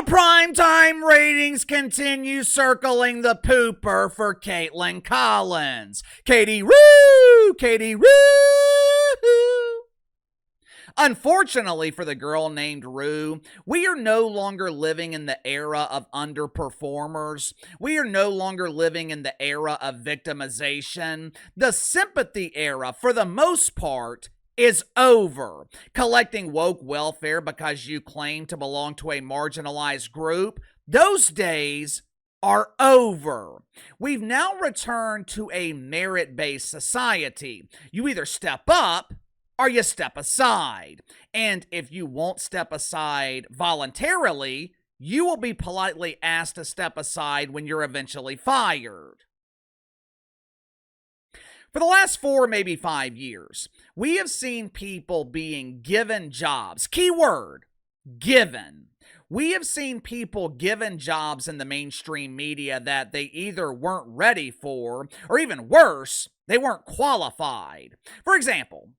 The primetime ratings continue circling the pooper for Caitlyn Collins. Katie Roo! Katie Roo! Unfortunately for the girl named Rue, we are no longer living in the era of underperformers. We are no longer living in the era of victimization. The sympathy era, for the most part, is over. Collecting woke welfare because you claim to belong to a marginalized group, those days are over. We've now returned to a merit-based society. You either step up or you step aside. And if you won't step aside voluntarily, you will be politely asked to step aside when you're eventually fired. For the last 4, maybe 5 years, we have seen people being given jobs. Keyword, given. We have seen people given jobs in the mainstream media that they either weren't ready for, or even worse, they weren't qualified. For example,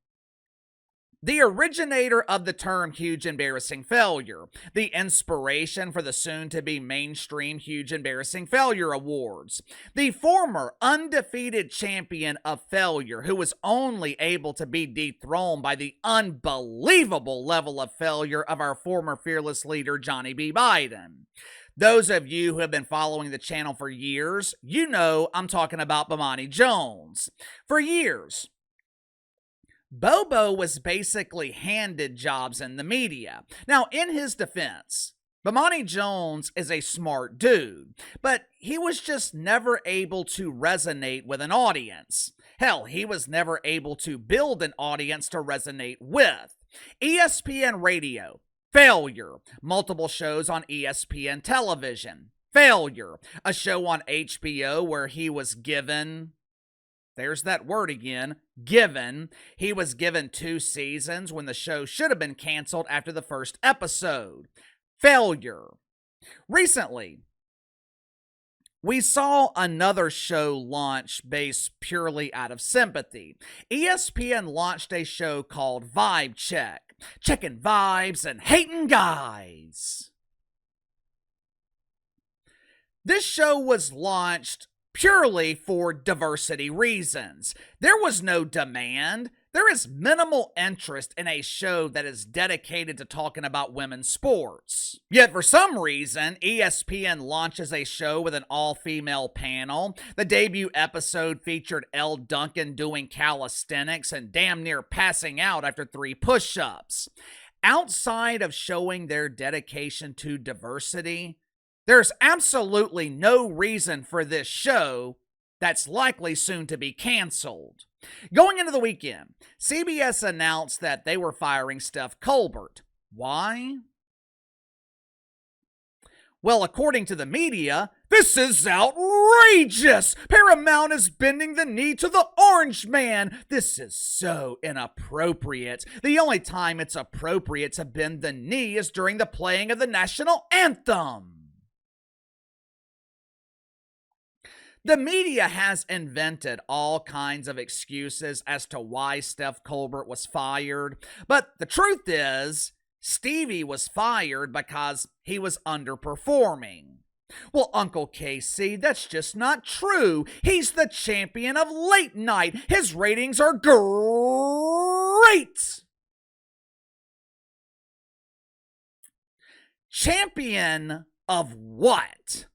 the originator of the term huge embarrassing failure, the inspiration for the soon-to-be mainstream huge embarrassing failure awards, the former undefeated champion of failure who was only able to be dethroned by the unbelievable level of failure of our former fearless leader Johnny B. Biden. Those of you who have been following the channel for years, you know I'm talking about Bomani Jones. For years, Bobo was basically handed jobs in the media. Now, in his defense, Bomani Jones is a smart dude, but he was just never able to resonate with an audience. Hell, he was never able to build an audience to resonate with. ESPN Radio, failure. Multiple shows on ESPN television, failure. A show on HBO where he was given... There's that word again, given. He was given 2 seasons when the show should have been canceled after the first episode. Failure. Recently, we saw another show launch based purely out of sympathy. ESPN launched a show called Vibe Check, checking vibes and hating guys. This show was launched purely for diversity reasons. There was no demand. There is minimal interest in a show that is dedicated to talking about women's sports. Yet for some reason, ESPN launches a show with an all-female panel. The debut episode featured Elle Duncan doing calisthenics and damn near passing out after 3 push-ups. Outside of showing their dedication to diversity, there's absolutely no reason for this show that's likely soon to be canceled. Going into the weekend, CBS announced that they were firing Steph Colbert. Why? Well, according to the media, this is outrageous! Paramount is bending the knee to the orange man! This is so inappropriate. The only time it's appropriate to bend the knee is during the playing of the national anthem. The media has invented all kinds of excuses as to why Steph Colbert was fired, but the truth is, Stevie was fired because he was underperforming. Well, Uncle KC, that's just not true. He's the champion of late night. His ratings are great. Champion of what?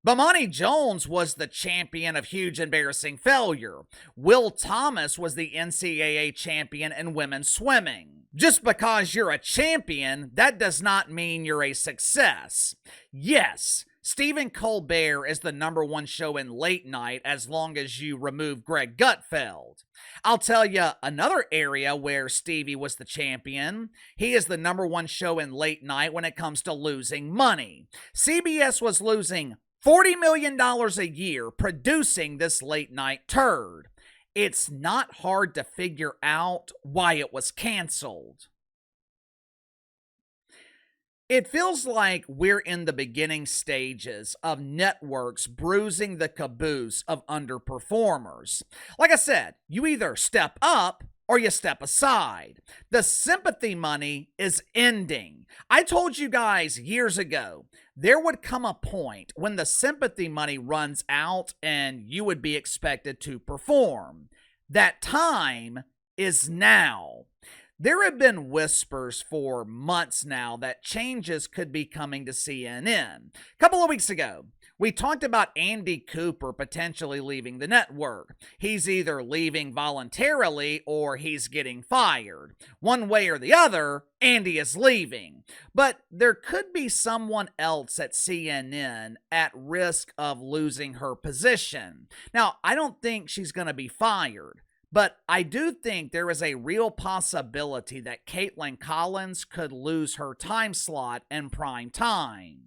Bomani Jones was the champion of huge embarrassing failure. Will Thomas was the NCAA champion in women's swimming. Just because you're a champion, that does not mean you're a success. Yes, Stephen Colbert is the #1 show in late night as long as you remove Greg Gutfeld. I'll tell you another area where Stevie was the champion. He is the #1 show in late night when it comes to losing money. CBS was losing $40 million a year producing this late night turd. It's not hard to figure out why it was canceled. It feels like we're in the beginning stages of networks bruising the caboose of underperformers. Like I said, you either step up or you step aside. The sympathy money is ending. I told you guys years ago, there would come a point when the sympathy money runs out and you would be expected to perform. That time is now. There have been whispers for months now that changes could be coming to CNN. A couple of weeks ago, we talked about Andy Cooper potentially leaving the network. He's either leaving voluntarily or he's getting fired. One way or the other, Andy is leaving. But there could be someone else at CNN at risk of losing her position. Now, I don't think she's going to be fired. But I do think there is a real possibility that Caitlyn Collins could lose her time slot in prime time.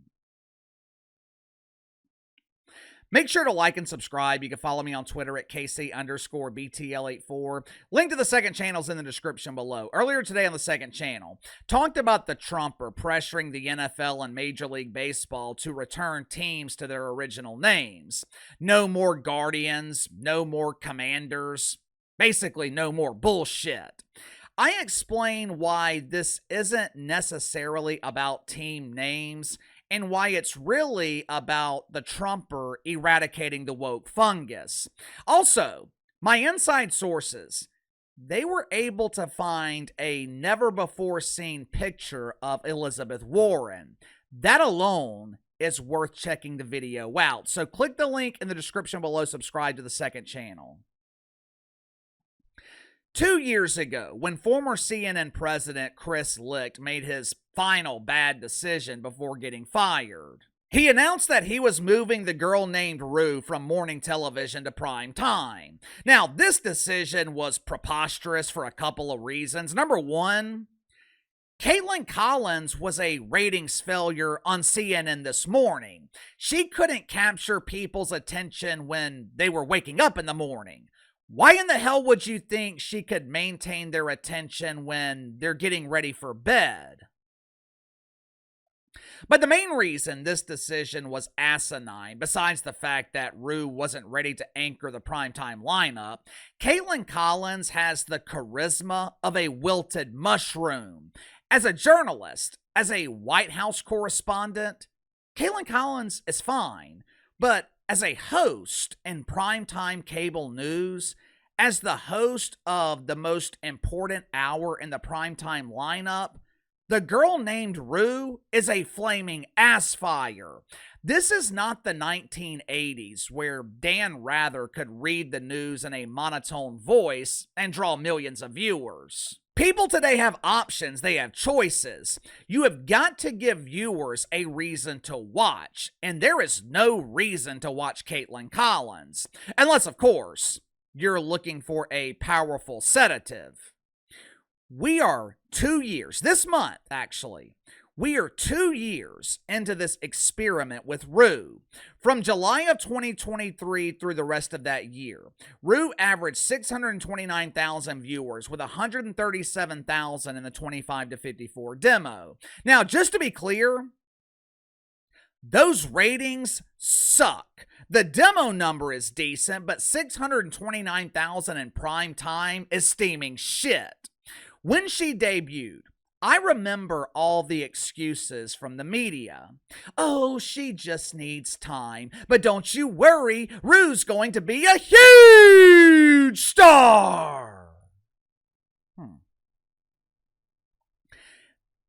Make sure to like and subscribe. You can follow me on Twitter at KC_BTL84. Link to the second channel is in the description below. Earlier today on the second channel, talked about the Trumper pressuring the NFL and Major League Baseball to return teams to their original names. No more Guardians, no more Commanders, basically no more bullshit. I explain why this isn't necessarily about team names and why it's really about the Trumper eradicating the woke fungus. Also, my inside sources, they were able to find a never-before-seen picture of Elizabeth Warren. That alone is worth checking the video out. So click the link in the description below, subscribe to the second channel. 2 years ago, when former CNN president Chris Licht made his final bad decision before getting fired, he announced that he was moving the girl named Rue from morning television to prime time. Now, this decision was preposterous for a couple of reasons. Number one, Caitlyn Collins was a ratings failure on CNN this morning. She couldn't capture people's attention when they were waking up in the morning. Why in the hell would you think she could maintain their attention when they're getting ready for bed? But the main reason this decision was asinine, besides the fact that Rue wasn't ready to anchor the primetime lineup, Caitlyn Collins has the charisma of a wilted mushroom. As a journalist, as a White House correspondent, Caitlyn Collins is fine, but as a host in primetime cable news, as the host of the most important hour in the primetime lineup, the girl named Rue is a flaming ass fire. This is not the 1980s where Dan Rather could read the news in a monotone voice and draw millions of viewers. People today have options, they have choices. You have got to give viewers a reason to watch, and there is no reason to watch Caitlyn Collins. Unless, of course, you're looking for a powerful sedative. We are 2 years, this month actually, we are 2 years into this experiment with Rue. From July of 2023 through the rest of that year, Rue averaged 629,000 viewers with 137,000 in the 25 to 54 demo. Now, just to be clear, those ratings suck. The demo number is decent, but 629,000 in prime time is steaming shit. When she debuted, I remember all the excuses from the media. Oh, she just needs time. But don't you worry, Rue's going to be a huge star.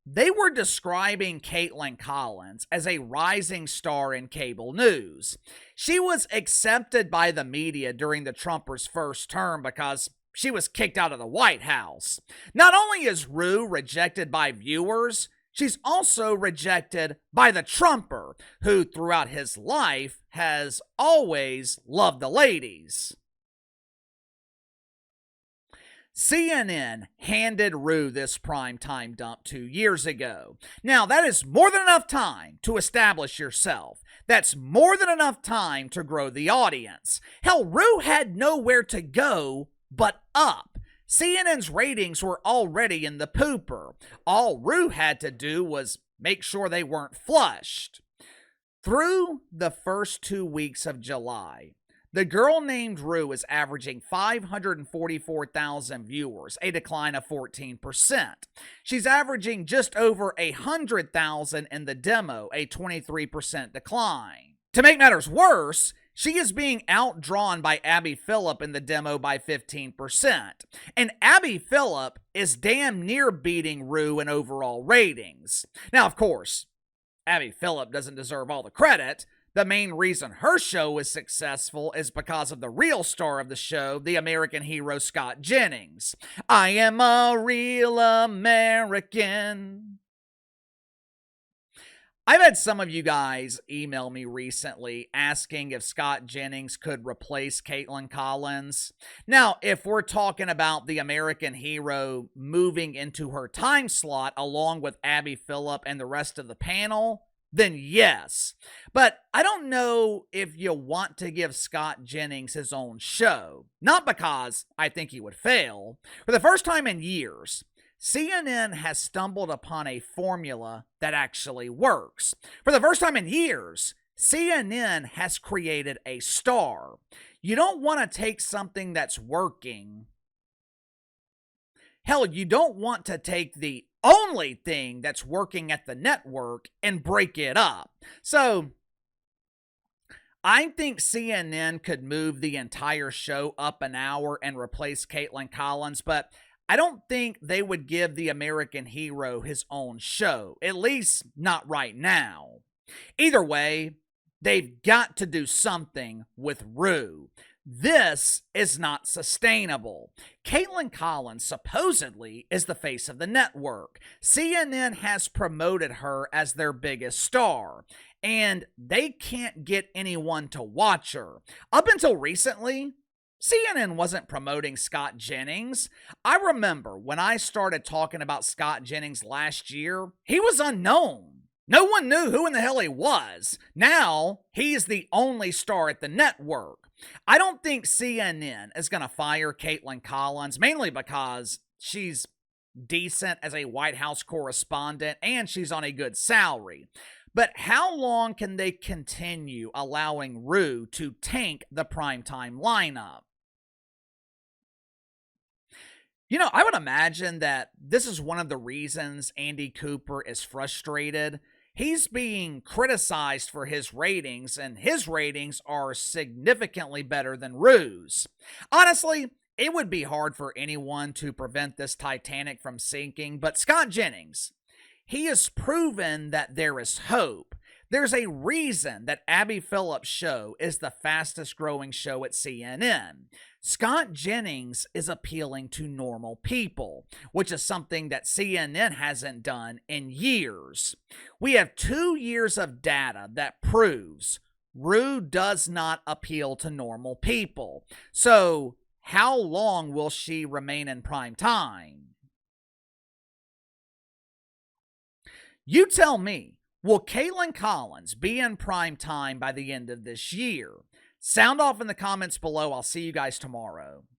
They were describing Caitlyn Collins as a rising star in cable news. She was accepted by the media during the Trumpers' first term because she was kicked out of the White House. Not only is Rue rejected by viewers, she's also rejected by the Trumper, who throughout his life has always loved the ladies. CNN handed Rue this primetime dump 2 years ago. Now, that is more than enough time to establish yourself. That's more than enough time to grow the audience. Hell, Rue had nowhere to go but up. CNN's ratings were already in the pooper. All Rue had to do was make sure they weren't flushed. Through the first 2 weeks of July, The Girl Named Rue is averaging 544,000 viewers, a decline of 14%. She's averaging just over 100,000 in the demo, a 23% decline. To make matters worse, she is being outdrawn by Abby Phillip in the demo by 15%. And Abby Phillip is damn near beating Rue in overall ratings. Now, of course, Abby Phillip doesn't deserve all the credit. The main reason her show is successful is because of the real star of the show, the American hero Scott Jennings. I am a real American. I've had some of you guys email me recently asking if Scott Jennings could replace Caitlyn Collins. Now, if we're talking about the American hero moving into her time slot along with Abby Phillip and the rest of the panel, then yes. But I don't know if you want to give Scott Jennings his own show. Not because I think he would fail. For the first time in years, CNN has stumbled upon a formula that actually works. For the first time in years, CNN has created a star. You don't want to take something that's working. Hell, you don't want to take the only thing that's working at the network and break it up. So, I think CNN could move the entire show up an hour and replace Caitlyn Collins, but I don't think they would give the American hero his own show, at least not right now. Either way, they've got to do something with Rue. This is not sustainable. Caitlyn Collins supposedly is the face of the network. CNN has promoted her as their biggest star, and they can't get anyone to watch her. Up until recently, CNN wasn't promoting Scott Jennings. I remember when I started talking about Scott Jennings last year, he was unknown. No one knew who in the hell he was. Now, he's the only star at the network. I don't think CNN is going to fire Caitlyn Collins, mainly because she's decent as a White House correspondent and she's on a good salary. But how long can they continue allowing Rue to tank the primetime lineup? You know, I would imagine that this is one of the reasons Andy Cooper is frustrated. He's being criticized for his ratings, and his ratings are significantly better than Rue's. Honestly, it would be hard for anyone to prevent this Titanic from sinking, but Scott Jennings, he has proven that there is hope. There's a reason that Abby Phillip's show is the fastest growing show at CNN. Scott Jennings is appealing to normal people, which is something that CNN hasn't done in years. We have 2 years of data that proves Rue does not appeal to normal people. So, how long will she remain in prime time? You tell me. Will Caitlyn Collins be in prime time by the end of this year? Sound off in the comments below. I'll see you guys tomorrow.